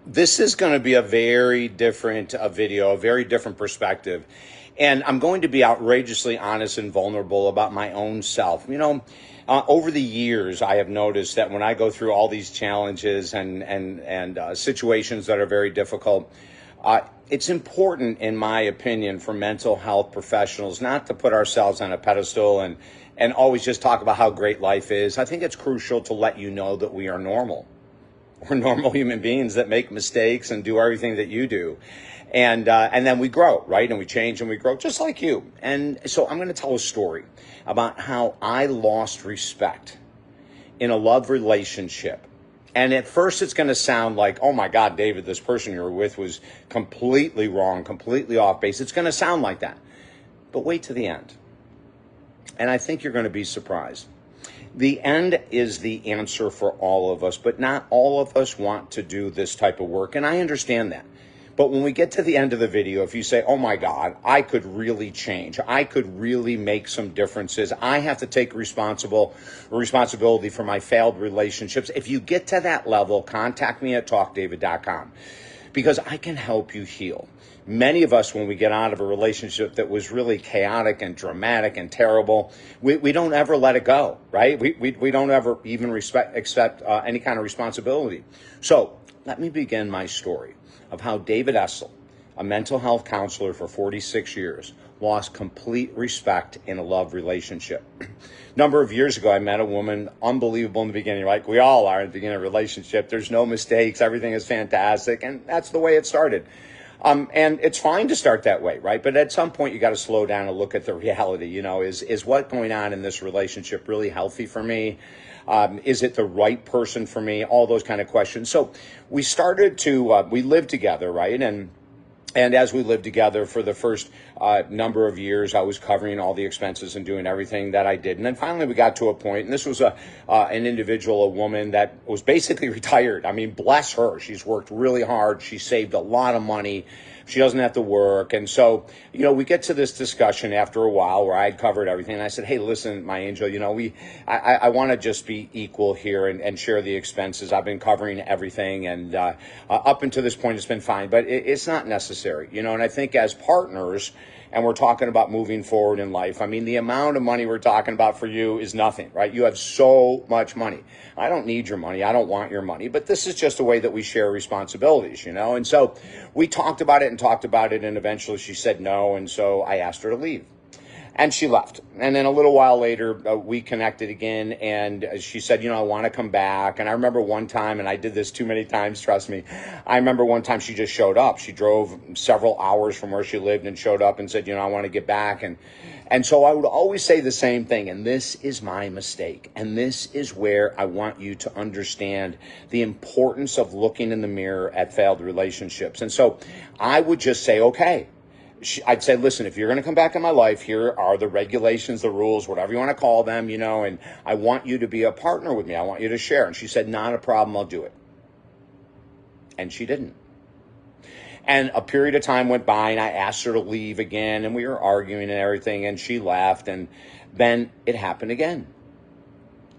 This is going to be a very different video, a very different perspective. And I'm going to be outrageously honest and vulnerable about my own self. Over the years, I have noticed that when I go through all these challenges and situations that are very difficult, it's important, in my opinion, for mental health professionals not to put ourselves on a pedestal and always just talk about how great life is. I think it's crucial to let you know that we are normal. We're normal human beings that make mistakes and do everything that you do. And then we grow, right? And we change and we grow just like you. And so I'm going to tell a story about how I lost respect in a love relationship. And at first it's going to sound like, oh my God, David, this person you're with was completely wrong, completely off base. It's going to sound like that. But wait to the end. And I think you're going to be surprised. The end is the answer for all of us, but not all of us want to do this type of work, and I understand that. But when we get to the end of the video, if you say, oh my God, I could really change, I could really make some differences, I have to take responsibility for my failed relationships, if you get to that level, contact me at talkdavid.com, because I can help you heal. Many of us, when we get out of a relationship that was really chaotic and dramatic and terrible, we don't ever let it go, right? We don't ever even accept any kind of responsibility. So let me begin my story of how David Essel, a mental health counselor for 46 years, lost complete respect in a love relationship. Number of years ago, I met a woman, unbelievable in the beginning, like we all are in the beginning of a relationship. There's no mistakes. Everything is fantastic. And that's the way it started. And it's fine to start that way, right? But at some point, you got to slow down and look at the reality. Is what going on in this relationship really healthy for me? Is it the right person for me? All those kind of questions. So we started to, we lived together, right? And as we lived together for the first number of years, I was covering all the expenses and doing everything that I did. And then finally we got to a point, and this was an individual, a woman that was basically retired. I mean, bless her. She's worked really hard. She saved a lot of money. She doesn't have to work. And so, we get to this discussion after a while where I had covered everything. And I said, hey, listen, my angel, I want to just be equal here and share the expenses. I've been covering everything. And up until this point, it's been fine. But it's not necessary, and I think as partners, and we're talking about moving forward in life, I mean, the amount of money we're talking about for you is nothing, right? You have so much money. I don't need your money. I don't want your money. But this is just a way that we share responsibilities, And so we talked about it, and eventually she said no. And so I asked her to leave. And she left. And then a little while later, we connected again, and she said, I want to come back. And I remember one time, and I did this too many times, trust me. I remember one time she just showed up. She drove several hours from where she lived and showed up and said, I want to get back. And so I would always say the same thing, and this is my mistake. And this is where I want you to understand the importance of looking in the mirror at failed relationships. And so I would just say, okay. I'd say, listen, if you're going to come back in my life, here are the regulations, the rules, whatever you want to call them, and I want you to be a partner with me. I want you to share. And she said, not a problem. I'll do it. And she didn't. And a period of time went by, and I asked her to leave again, and we were arguing and everything, and she left, and then it happened again.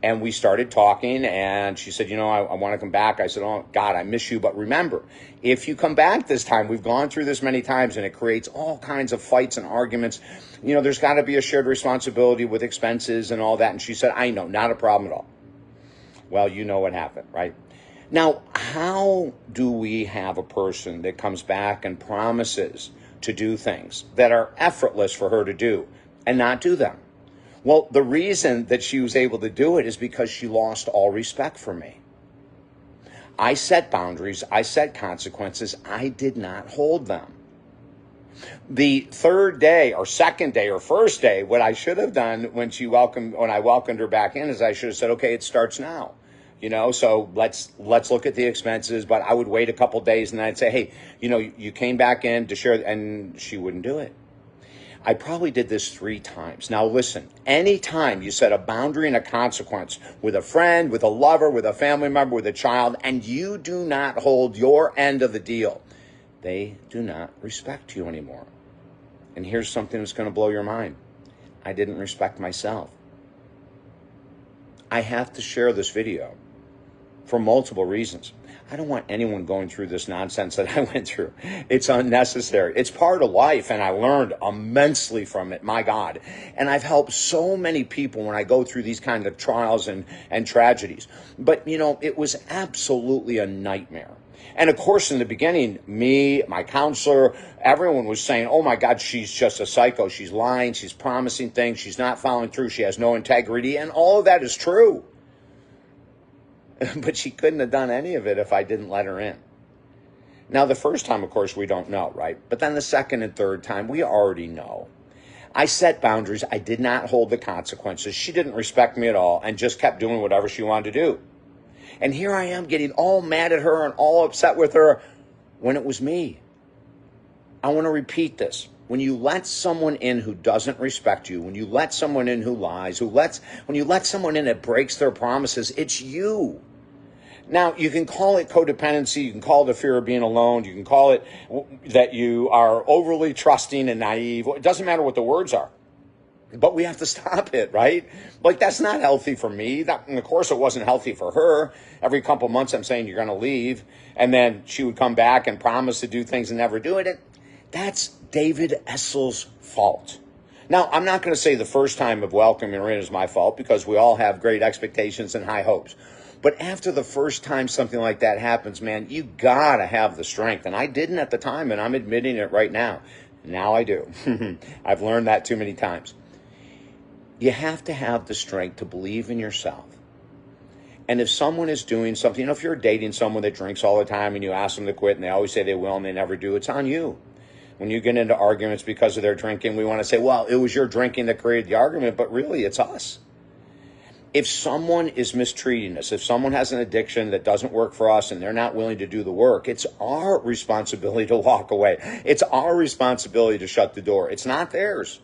And we started talking, and she said, I want to come back. I said, oh, God, I miss you. But remember, if you come back this time, we've gone through this many times, and it creates all kinds of fights and arguments. There's got to be a shared responsibility with expenses and all that. And she said, I know, not a problem at all. Well, you know what happened, right? Now, how do we have a person that comes back and promises to do things that are effortless for her to do and not do them? Well, the reason that she was able to do it is because she lost all respect for me. I set boundaries. I set consequences. I did not hold them. The third day or second day or first day, what I should have done when I welcomed her back in is I should have said, okay, it starts now. So let's look at the expenses, but I would wait a couple days and I'd say, hey, you came back in to share, and she wouldn't do it. I probably did this 3 times. Now listen, anytime you set a boundary and a consequence with a friend, with a lover, with a family member, with a child, and you do not hold your end of the deal, they do not respect you anymore. And here's something that's going to blow your mind. I didn't respect myself. I have to share this video for multiple reasons. I don't want anyone going through this nonsense that I went through. It's unnecessary. It's part of life, and I learned immensely from it, my God. And I've helped so many people when I go through these kind of trials and tragedies. But, you know, it was absolutely a nightmare. And of course, in the beginning, me, my counselor, everyone was saying, oh my God, she's just a psycho. She's lying. She's promising things. She's not following through. She has no integrity. And all of that is true. But she couldn't have done any of it if I didn't let her in. Now, the first time, of course, we don't know, right? But then the second and third time, we already know. I set boundaries. I did not hold the consequences. She didn't respect me at all and just kept doing whatever she wanted to do. And here I am getting all mad at her and all upset with her when it was me. I want to repeat this. When you let someone in who doesn't respect you, when you let someone in who lies, when you let someone in that breaks their promises, it's you. Now, you can call it codependency, you can call it the fear of being alone, you can call it that you are overly trusting and naive. It doesn't matter what the words are. But we have to stop it, right? Like, that's not healthy for me. And of course, it wasn't healthy for her. Every couple months, I'm saying, you're going to leave. And then she would come back and promise to do things and never do it. That's David Essel's fault. Now, I'm not going to say the first time of welcoming her in is my fault, because we all have great expectations and high hopes. But after the first time something like that happens, man, you got to have the strength. And I didn't at the time, and I'm admitting it right now. Now I do. I've learned that too many times. You have to have the strength to believe in yourself. And if someone is doing something, you know, if you're dating someone that drinks all the time and you ask them to quit and they always say they will and they never do, it's on you. When you get into arguments because of their drinking, we want to say, well, it was your drinking that created the argument, but really it's us. If someone is mistreating us, if someone has an addiction that doesn't work for us and they're not willing to do the work, it's our responsibility to walk away. It's our responsibility to shut the door. It's not theirs.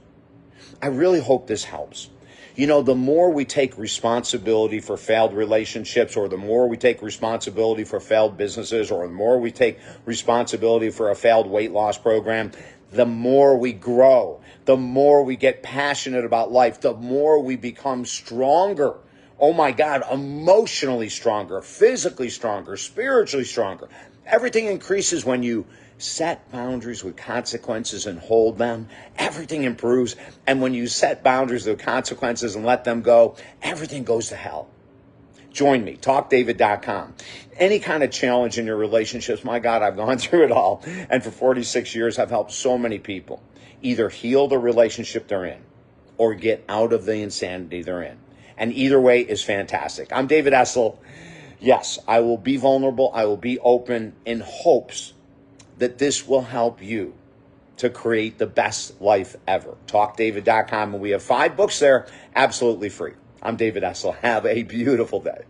I really hope this helps. You know, the more we take responsibility for failed relationships, or the more we take responsibility for failed businesses, or the more we take responsibility for a failed weight loss program, the more we grow, the more we get passionate about life, the more we become stronger. Oh my God, emotionally stronger, physically stronger, spiritually stronger. Everything increases when you set boundaries with consequences and hold them. Everything improves. And when you set boundaries with consequences and let them go, everything goes to hell. Join me, talkdavid.com. Any kind of challenge in your relationships, my God, I've gone through it all. And for 46 years, I've helped so many people either heal the relationship they're in or get out of the insanity they're in. And either way is fantastic. I'm David Essel. Yes, I will be vulnerable. I will be open in hopes that this will help you to create the best life ever. TalkDavid.com, and we have 5 books there, absolutely free. I'm David Essel. Have a beautiful day.